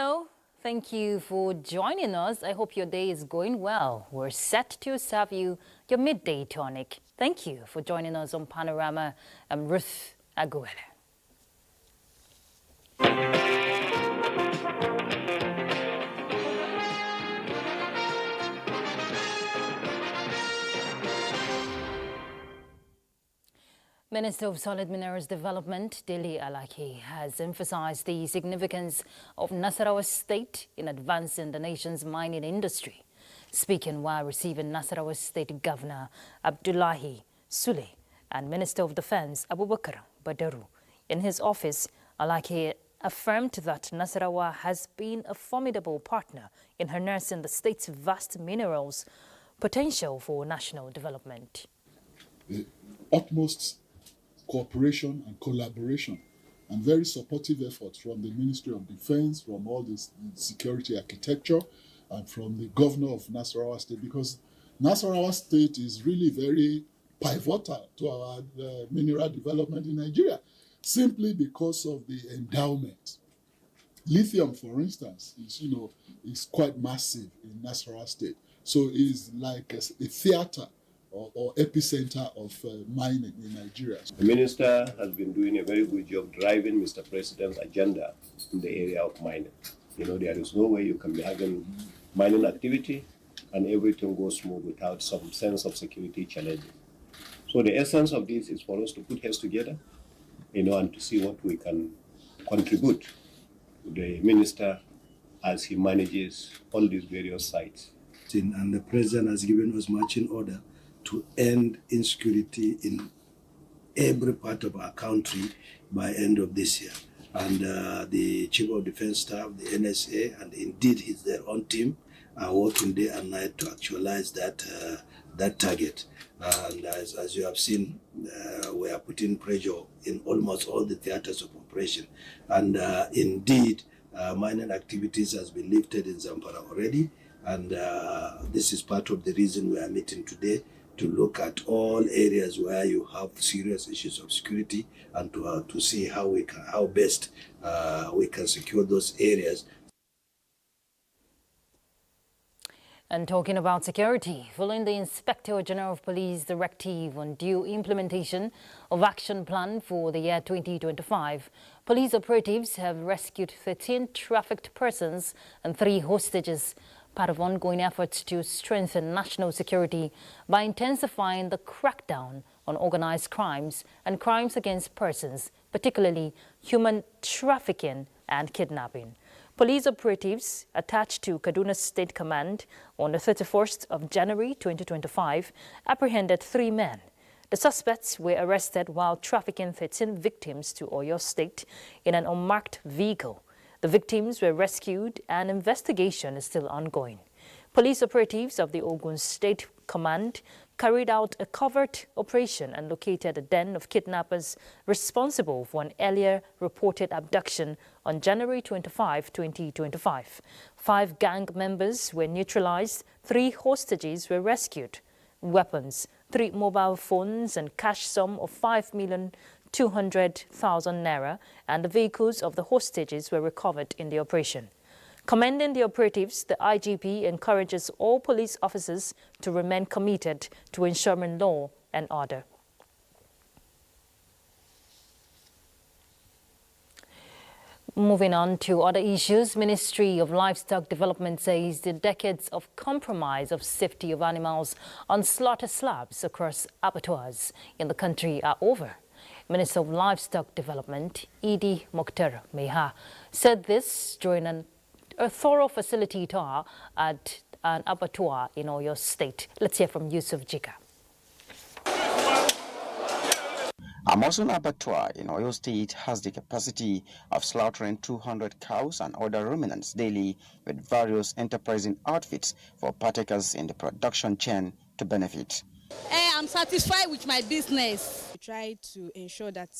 Hello, thank you for joining us. I hope your day is going well. We're set to serve you your midday tonic. Thank you for joining us on Panorama. I'm Ruth Aguilera. Minister of Solid Minerals Development, Dele Alaki, has emphasized the significance of Nasarawa State in advancing the nation's mining industry. Speaking while receiving Nasarawa State Governor Abdullahi Sule and Minister of Defense Abubakar Badaru in his office, Alaki affirmed that Nasarawa has been a formidable partner in harnessing the state's vast minerals potential for national development. The utmost cooperation and collaboration and very supportive efforts from the Ministry of Defense, from all this security architecture, and from the governor of Nasarawa State, because Nasarawa State is really very pivotal to our mineral development in Nigeria, simply because of the endowment. Lithium, for instance, is quite massive in Nasarawa State. So it is like a theater or epicenter of mining in Nigeria. The minister has been doing a very good job driving Mr. President's agenda in the area of mining. There is no way you can be having mining activity and everything goes smooth without some sense of security challenging. So the essence of this is for us to put heads together, and to see what we can contribute to the minister as he manages all these various sites. And the president has given us marching order to end insecurity in every part of our country by end of this year. And the Chief of Defense Staff, the NSA, and indeed their own team are working day and night to actualize that target. And as you have seen, we are putting pressure in almost all the theaters of operation. And indeed, mining activities has been lifted in Zamfara already. And this is part of the reason we are meeting today, to look at all areas where you have serious issues of security and to see how best we can secure those areas. And talking about security, following the Inspector General of Police directive on due implementation of action plan for the year 2025, police operatives have rescued 13 trafficked persons and 3 hostages, part of ongoing efforts to strengthen national security by intensifying the crackdown on organized crimes and crimes against persons, particularly human trafficking and kidnapping. Police operatives attached to Kaduna State Command on the 31st of January 2025 apprehended 3 men. The suspects were arrested while trafficking 13 victims to Oyo State in an unmarked vehicle. The victims were rescued and investigation is still ongoing. Police operatives of the Ogun State Command carried out a covert operation and located a den of kidnappers responsible for an earlier reported abduction on January 25, 2025. 5 gang members were neutralized, 3 hostages were rescued. Weapons, 3 mobile phones and cash sum of 5,200,000 naira and the vehicles of the hostages were recovered in the operation. Commending the operatives, the IGP encourages all police officers to remain committed to ensuring law and order. Moving on to other issues, Ministry of Livestock Development says the decades of compromise of safety of animals on slaughter slabs across abattoirs in the country are over. Minister of Livestock Development, Idi Mokhtar Meha, said this during a thorough facility tour at an abattoir in Oyo State. Let's hear from Yusuf Jika. Amazon Abattoir in Oyo State has the capacity of slaughtering 200 cows and other ruminants daily, with various enterprising outfits for partakers in the production chain to benefit. I'm satisfied with my business. We try to ensure that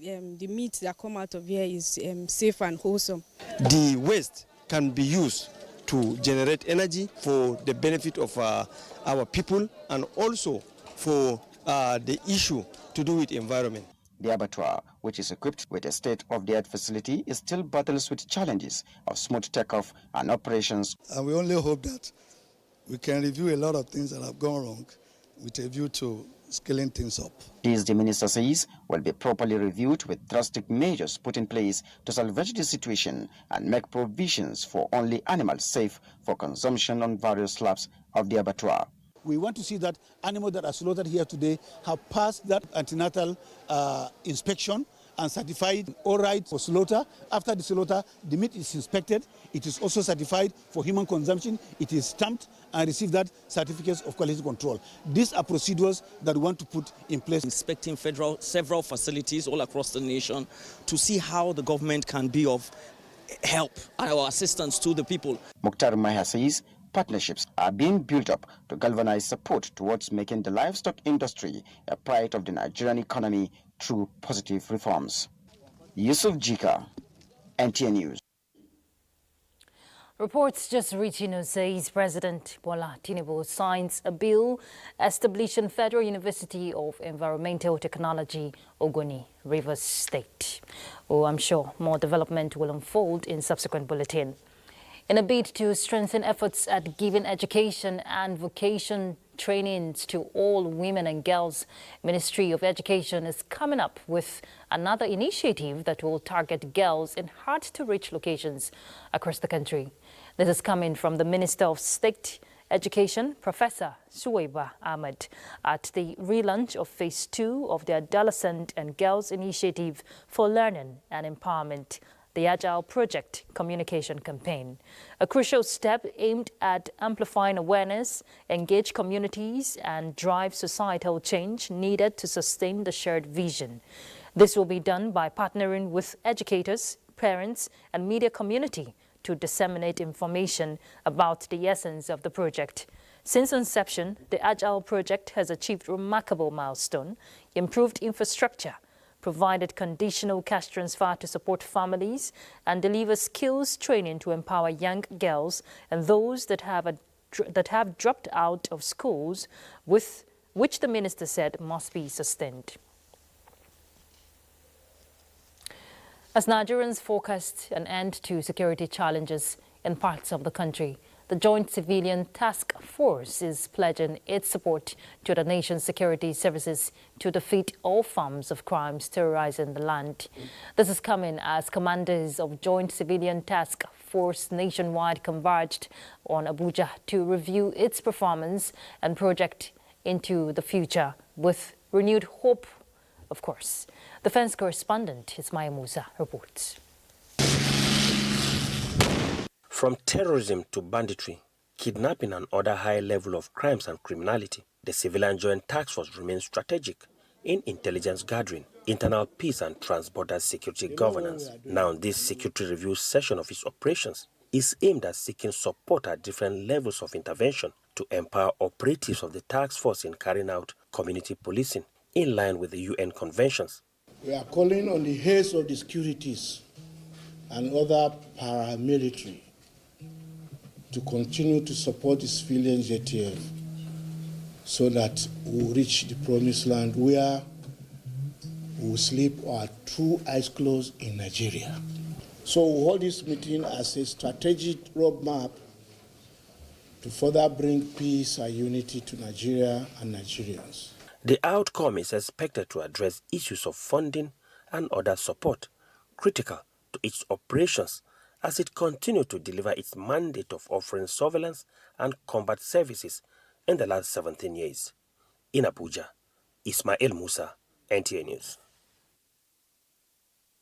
the meat that come out of here is safe and wholesome. The waste can be used to generate energy for the benefit of our people and also for the issue to do with environment. The abattoir, which is equipped with a state-of-the-art facility, is still battles with challenges of smooth takeoff and operations. And we only hope that we can review a lot of things that have gone wrong with a view to scaling things up. This, the minister says, will be properly reviewed with drastic measures put in place to salvage the situation and make provisions for only animals safe for consumption on various slabs of the abattoir. We want to see that animals that are slaughtered here today have passed that antenatal inspection and certified all right for slaughter. After the slaughter, the meat is inspected. It is also certified for human consumption. It is stamped and receive that certificates of quality control. These are procedures that we want to put in place. Inspecting several facilities all across the nation to see how the government can be of help or assistance to the people. Mukhtar Maha says partnerships are being built up to galvanize support towards making the livestock industry a pride of the Nigerian economy through positive reforms. Yusuf Jika, NTN News. Reports just reaching us says President Bola Tinubu signs a bill establishing Federal University of Environmental Technology, Ogoni, Rivers State. Oh, I'm sure more development will unfold in subsequent bulletin. In a bid to strengthen efforts at giving education and vocation trainings to all women and girls, Ministry of Education is coming up with another initiative that will target girls in hard-to-reach locations across the country. This is coming from the Minister of State Education, Professor Suwaiba Ahmed, at the relaunch of Phase 2 of the Adolescent and Girls Initiative for Learning and Empowerment, the Agile Project Communication Campaign, a crucial step aimed at amplifying awareness, engage communities, and drive societal change needed to sustain the shared vision. This will be done by partnering with educators, parents, and media community to disseminate information about the essence of the project. Since inception, the Agile Project has achieved remarkable milestone, improved infrastructure, provided conditional cash transfer to support families, and deliver skills training to empower young girls and those that have dropped out of schools, with which the minister said must be sustained. As Nigerians forecast an end to security challenges in parts of the country, the Joint Civilian Task Force is pledging its support to the nation's security services to defeat all forms of crimes terrorizing the land. This is coming as commanders of Joint Civilian Task Force nationwide converged on Abuja to review its performance and project into the future with renewed hope, of course. Defense correspondent Ismail Musa reports. From terrorism to banditry, kidnapping and other high level of crimes and criminality, the Civilian Joint Task Force remains strategic in intelligence gathering, internal peace and transborder security governance. Now, this security review session of its operations is aimed at seeking support at different levels of intervention to empower operatives of the task force in carrying out community policing in line with the UN conventions. We are calling on the heads of the securities and other paramilitary to continue to support the civilian JTF so that we will reach the promised land where we will sleep our true eyes closed in Nigeria. So we hold this meeting as a strategic roadmap to further bring peace and unity to Nigeria and Nigerians. The outcome is expected to address issues of funding and other support critical to its operations as it continued to deliver its mandate of offering surveillance and combat services in the last 17 years. In Abuja, Ismail Musa, NTA News.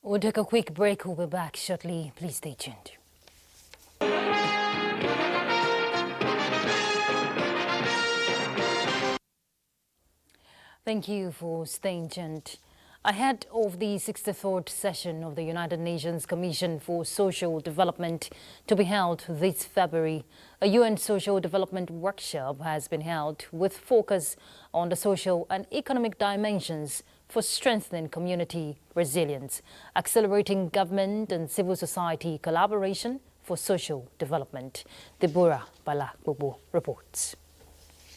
We'll take a quick break. We'll be back shortly. Please stay tuned. Thank you for staying tuned. Ahead of the 63rd session of the United Nations Commission for Social Development to be held this February, a UN Social Development Workshop has been held with focus on the social and economic dimensions for strengthening community resilience, accelerating government and civil society collaboration for social development. Deborah Bala-Bobo reports.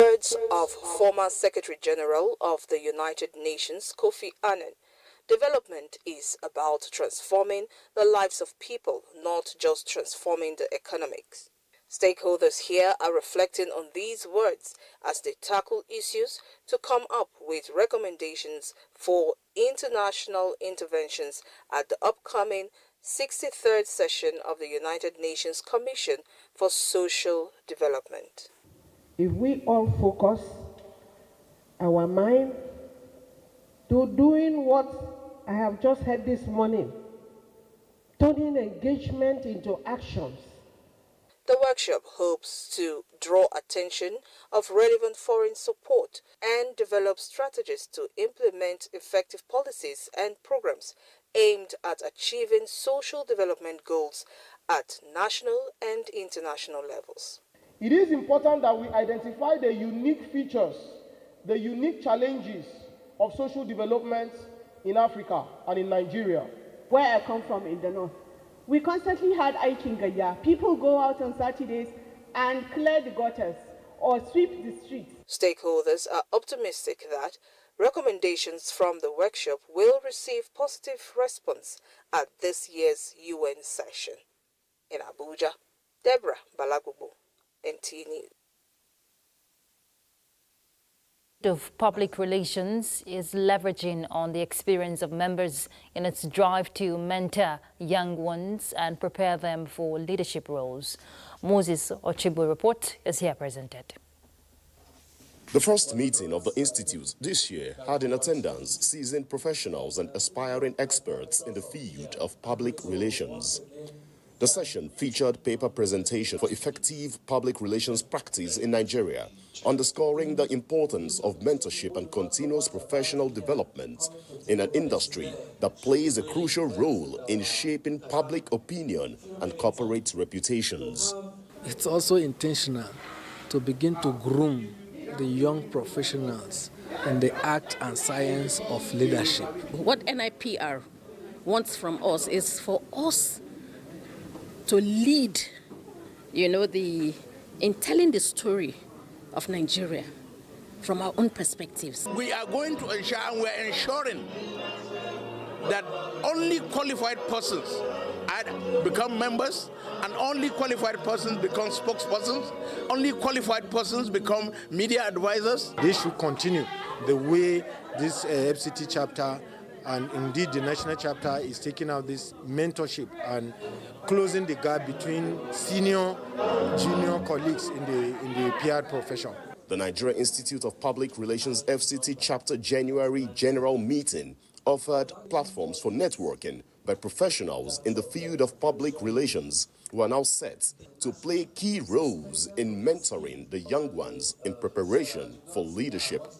Words of former Secretary General of the United Nations, Kofi Annan, Development is about transforming the lives of people, not just transforming the economics. Stakeholders here are reflecting on these words as they tackle issues to come up with recommendations for international interventions at the upcoming 63rd session of the United Nations Commission for Social Development. If we all focus our mind to doing what I have just heard this morning, turning engagement into actions. The workshop hopes to draw attention of relevant foreign support and develop strategies to implement effective policies and programs aimed at achieving social development goals at national and international levels. It is important that we identify the unique features, the unique challenges of social development in Africa and in Nigeria. Where I come from in the north, we constantly had aikin gaya. People go out on Saturdays and clear the gutters or sweep the streets. Stakeholders are optimistic that recommendations from the workshop will receive positive response at this year's UN session. In Abuja, Deborah Balagubo, NT News. Of Public Relations is leveraging on the experience of members in its drive to mentor young ones and prepare them for leadership roles. Moses Ochibu report is here presented. The first meeting of the Institute this year had in attendance seasoned professionals and aspiring experts in the field of public relations. The session featured paper presentation for effective public relations practice in Nigeria, underscoring the importance of mentorship and continuous professional development in an industry that plays a crucial role in shaping public opinion and corporate reputations. It's also intentional to begin to groom the young professionals in the art and science of leadership. What NIPR wants from us is for us to lead, in telling the story of Nigeria from our own perspectives. We are going to ensure, and we're ensuring that only qualified persons become members, and only qualified persons become spokespersons, only qualified persons become media advisors. This should continue the way this FCT chapter and indeed the national chapter is taking out this mentorship and closing the gap between senior, junior colleagues in the PR profession. The Nigerian Institute of Public Relations FCT chapter January general meeting offered platforms for networking by professionals in the field of public relations who are now set to play key roles in mentoring the young ones in preparation for leadership.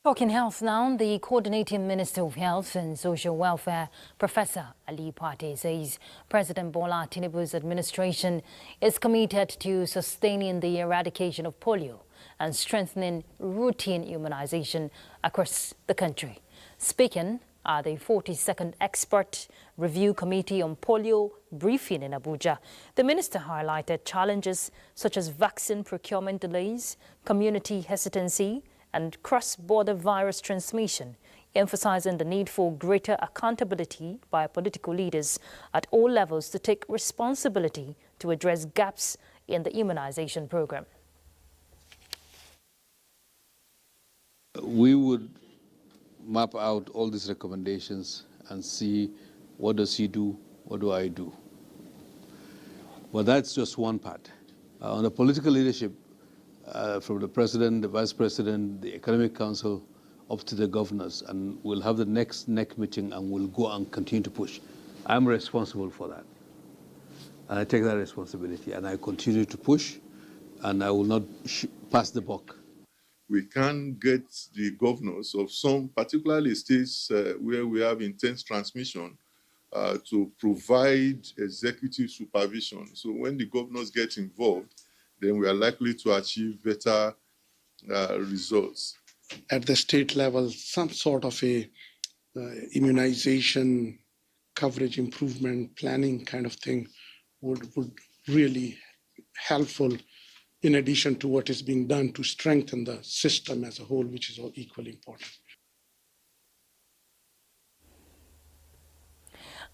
Talking health now, the Coordinating Minister of Health and Social Welfare, Professor Ali Pate, says President Bola Tinubu's administration is committed to sustaining the eradication of polio and strengthening routine immunization across the country. Speaking at the 42nd Expert Review Committee on Polio briefing in Abuja, the minister highlighted challenges such as vaccine procurement delays, community hesitancy, and cross-border virus transmission, emphasizing the need for greater accountability by political leaders at all levels to take responsibility to address gaps in the immunization program. We would map out all these recommendations and see what does he do, what do I do. But that's just one part. On the political leadership, from the president, the vice president, the economic council, up to the governors, and we'll have the next NEC meeting and we'll go and continue to push. I'm responsible for that. And I take that responsibility and I continue to push and I will not pass the buck. We can get the governors of some, particularly states where we have intense transmission, to provide executive supervision. So when the governors get involved, then we are likely to achieve better results. At the state level, some sort of a immunization coverage improvement planning kind of thing would really helpful in addition to what is being done to strengthen the system as a whole, which is all equally important.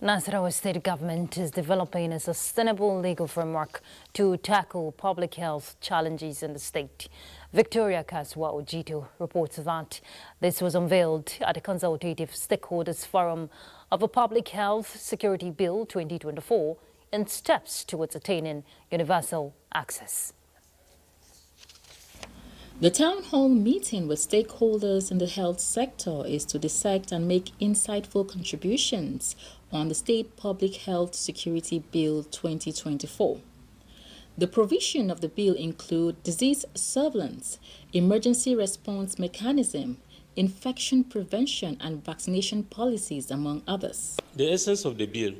Nasarawa state government is developing a sustainable legal framework to tackle public health challenges in the state. Victoria Kaswa Ojito reports that this was unveiled at a consultative stakeholders forum of a Public Health Security Bill 2024 and steps towards attaining universal access. The town hall meeting with stakeholders in the health sector is to dissect and make insightful contributions on the State Public Health Security Bill 2024. The provision of the bill include disease surveillance, emergency response mechanism, infection prevention and vaccination policies, among others. The essence of the bill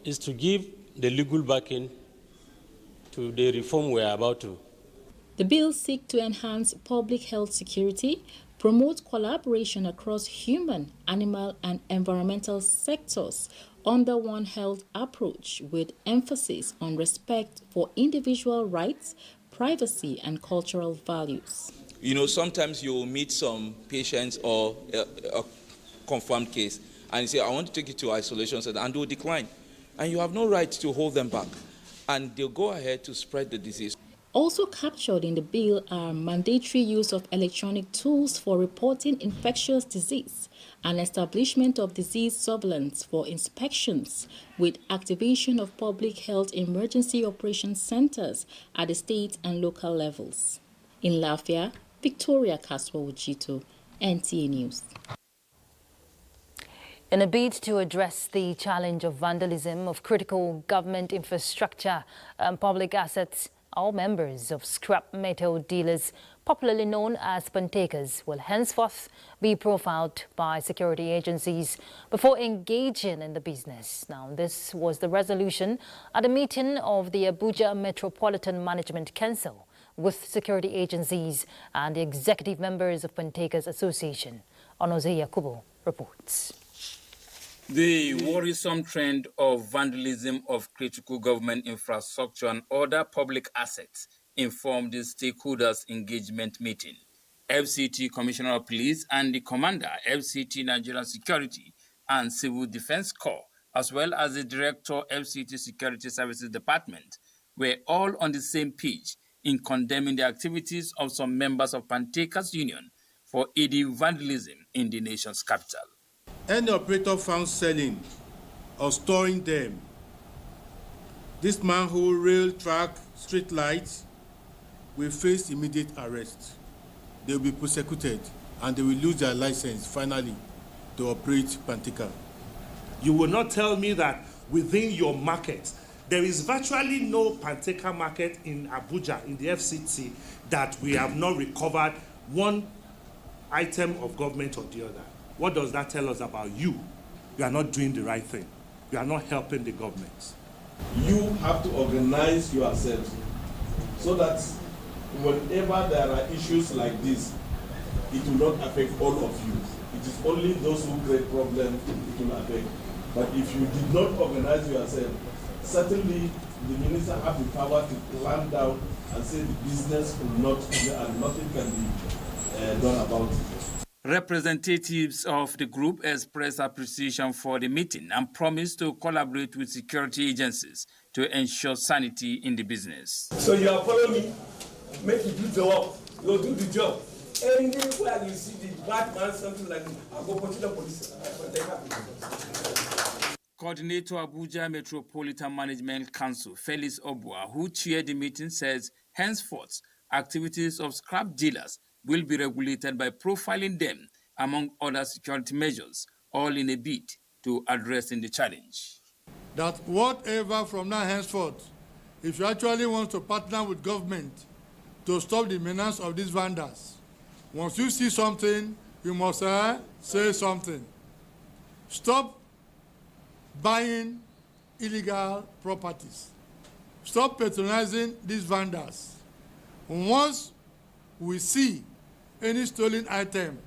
is to give the legal backing to the reform we are about to. The bill seeks to enhance public health security, promote collaboration across human, animal, and environmental sectors under one health approach with emphasis on respect for individual rights, privacy, and cultural values. You know, sometimes you'll meet some patients or a confirmed case, and you say, I want to take you to isolation center, and they'll decline. And you have no right to hold them back. And they'll go ahead to spread the disease. Also captured in the bill are mandatory use of electronic tools for reporting infectious disease and establishment of disease surveillance for inspections with activation of public health emergency operations centers at the state and local levels. In Lafia, Victoria Kaswa Ojito, NTA News. In a bid to address the challenge of vandalism of critical government infrastructure and public assets, all members of scrap metal dealers, popularly known as pantakers, will henceforth be profiled by security agencies before engaging in the business. Now, this was the resolution at a meeting of the Abuja Metropolitan Management Council with security agencies and the executive members of Pantakers Association. Onoze Yakubu reports. The worrisome trend of vandalism of critical government infrastructure and other public assets informed the stakeholders' engagement meeting. FCT Commissioner of Police and the Commander, FCT Nigerian Security and Civil Defense Corps, as well as the Director, FCT Security Services Department, were all on the same page in condemning the activities of some members of Pantakers Union for aiding vandalism in the nation's capital. Any operator found selling or storing them, this manhole, rail, track, street lights, will face immediate arrest. They will be prosecuted and they will lose their license finally to operate Pantika. You will not tell me that within your market, there is virtually no Panteka market in Abuja, in the FCT, that we have not recovered one item of government or the other. What does that tell us about you? You are not doing the right thing. You are not helping the government. You have to organize yourselves so that whenever there are issues like this, it will not affect all of you. It is only those who create problems it will affect. But if you did not organize yourself, certainly the minister have the power to clamp down and say the business will not, and nothing can be done about it. Representatives of the group expressed appreciation for the meeting and promised to collaborate with security agencies to ensure sanity in the business. So you are following me, make you do the work, you do the job. Anywhere you see the bad man, something like that, I'll go put the police. Coordinator Abuja Metropolitan Management Council, Felix Obua, who chaired the meeting, says henceforth activities of scrap dealers will be regulated by profiling them, among other security measures, all in a bid to addressing the challenge. That whatever from now henceforth, if you actually want to partner with government to stop the menace of these vandals, once you see something, you must say something. Stop buying illegal properties. Stop patronizing these vandals. Once we see any stolen item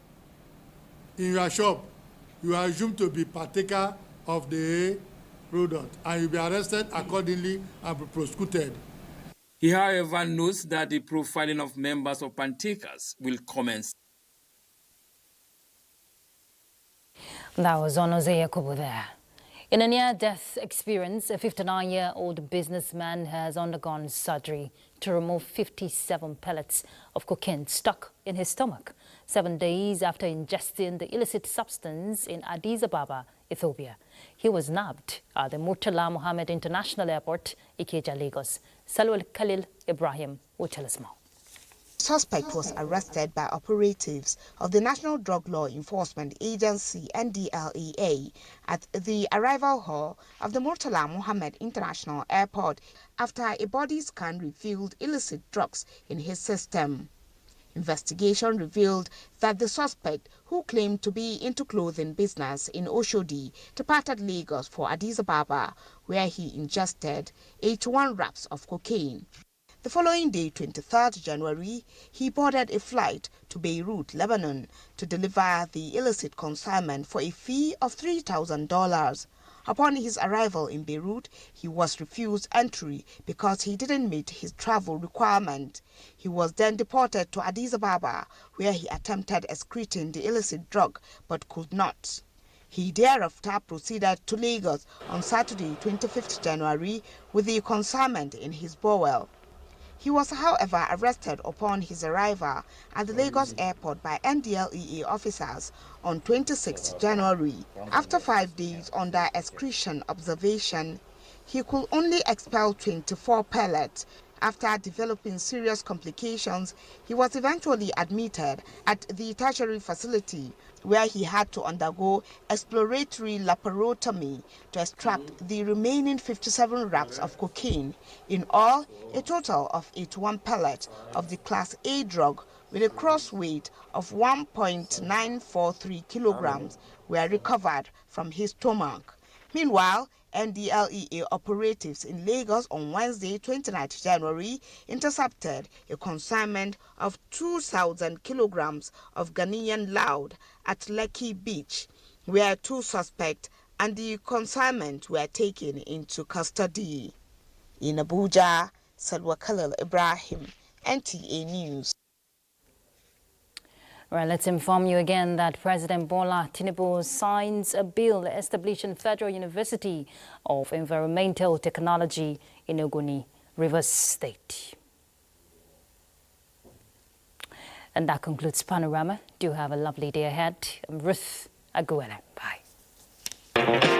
in your shop, you are assumed to be partaker of the product and you'll be arrested accordingly and be prosecuted. He, however, notes that the profiling of members of Pantakers will commence. That was Onoze Yakubu there. In a near-death experience, a 59-year-old businessman has undergone surgery to remove 57 pellets of cocaine stuck in his stomach 7 days after ingesting the illicit substance in Addis Ababa, Ethiopia. He was nabbed at the Murtala Mohammed International Airport, Ikeja, Lagos. Salwal Khalil Ibrahim will tell us more. The suspect was arrested by operatives of the National Drug Law Enforcement Agency (NDLEA) at the arrival hall of the Murtala Mohammed International Airport after a body scan revealed illicit drugs in his system. Investigation revealed that the suspect, who claimed to be into clothing business in Oshodi, departed Lagos for Addis Ababa, where he ingested 81 wraps of cocaine. The following day, 23rd January, he boarded a flight to Beirut, Lebanon, to deliver the illicit consignment for a fee of $3,000. Upon his arrival in Beirut, he was refused entry because he didn't meet his travel requirement. He was then deported to Addis Ababa, where he attempted excreting the illicit drug but could not. He thereafter proceeded to Lagos on Saturday, 25th January, with the consignment in his bowel. He was, however, arrested upon his arrival at the Lagos airport by NDLEA officers on 26 January. After 5 days under excretion observation, he could only expel 24 pellets. After developing serious complications, he was eventually admitted at the tertiary facility, where he had to undergo exploratory laparotomy to extract the remaining 57 wraps of cocaine. In all, a total of 81 pellets of the Class A drug with a cross weight of 1.943 kilograms were recovered from his stomach. Meanwhile, NDLEA operatives in Lagos on Wednesday, 29th January, intercepted a consignment of 2,000 kilograms of Ghanaian loud at Lekki Beach, where 2 suspects and the consignment were taken into custody. In Abuja, Salwa Khalil Ibrahim, NTA News. Right, let's inform you again that President Bola Tinubu signs a bill establishing Federal University of Environmental Technology in Ogoni, Rivers State. And that concludes Panorama. Do have a lovely day ahead. I'm Ruth Aguele. Bye.